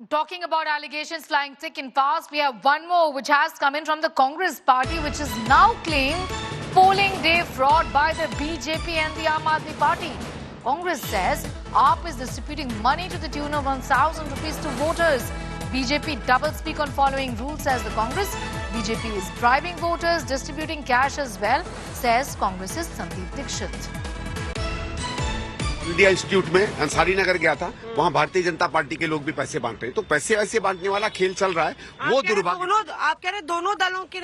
Talking about allegations flying thick and fast, we have one more which has come in from the Congress party, which is now claimed polling day fraud by the BJP and the Aam Aadmi Party. Congress says AAP is distributing money to the tune of 1,000 rupees to voters. BJP double-speak on following rules, says the Congress. BJP is bribing voters, distributing cash as well, says Congress's Sandeep Dixit. India institute में अंसारी नगर गया था, वहाँ Bharatiya Janata party के लोग भी पैसे बांट रहे हैं, तो पैसे वैसे बांटने वाला खेल चल रहा है। वो दुर्भाग्य, आप कह रहे दोनों दलों के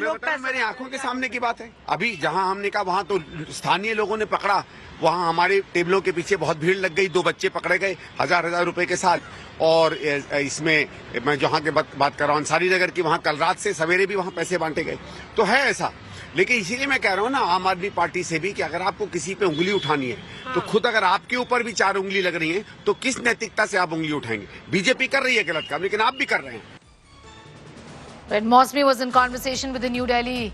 लोग पैसे, मेरी आंखों के सामने की बात है। अभी जहाँ हमने कहा वहाँ तो स्थानीय लोगों ने पकड़ा, वहाँ हमारे टेबलों के पीछे बहुत भीड़ लग गई, 2 बच्चे पकड़े गए 1000 रुपए के साथ। और इसमें मैं जहाँ के बात कर रहा हूँ अंसारी नगर की, वहाँ कल रात से सवेरे भी वहाँ पैसे बांटे गए, तो है ऐसा। लेकिन इसीलिए मैं कह रहा हूँ ना आम आदमी पार्टी से भी कि अगर आपको किसी पे उंगली उठानी है तो खुद अगर आपके ऊपर भी 4 उंगली लग रही है तो किस नैतिकता से आप उंगली उठाएंगे? बीजेपी कर रही है गलत काम, लेकिन आप भी कर रहे हैं। When Mosmi was in conversation with the New Delhi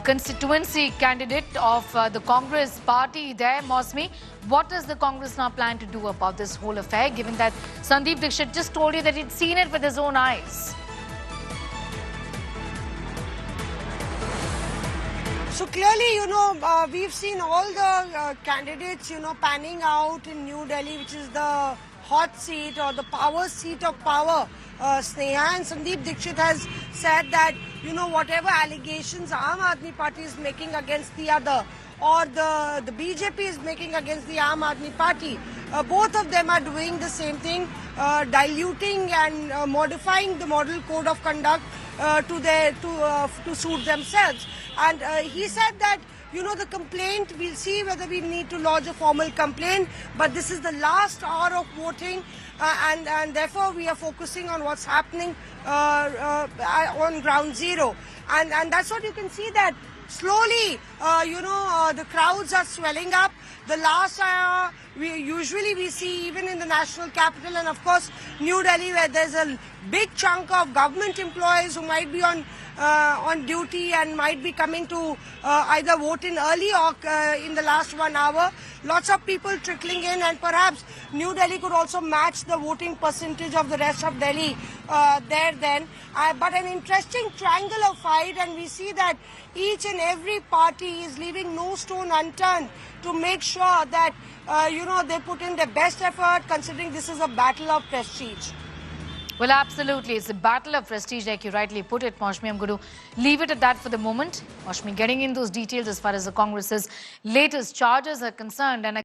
constituency candidate of the Congress party there, Mosmi, what does the Congress now plan to do about this whole affair, given that Sandeep Dixit just told you that he'd seen it with his own eyes? So clearly, we've seen all the candidates, panning out in New Delhi, which is the hot seat or the power seat of power, Sneha. And Sandeep Dixit has said that, whatever allegations Aam Aadmi Party is making against the other, or the BJP is making against the Aam Aadmi Party, both of them are doing the same thing, diluting and modifying the model code of conduct to suit themselves. And he said that, the complaint, we'll see whether we need to lodge a formal complaint, but this is the last hour of voting, and therefore we are focusing on what's happening on ground zero. And that's what you can see, that slowly, the crowds are swelling up. The last we see even in the national capital, and of course New Delhi, where there's a big chunk of government employees who might be on duty and might be coming to either vote in early or in the last 1 hour. Lots of people trickling in, and perhaps New Delhi could also match the voting percentage of the rest of Delhi there then. But an interesting triangular fight, and we see that each and every party is leaving no stone unturned to make sure that, they put in their best effort, considering this is a battle of prestige. Well, absolutely. It's a battle of prestige, like you rightly put it, Mosmi. I'm going to leave it at that for the moment. Mosmi getting in those details as far as the Congress's latest charges are concerned. And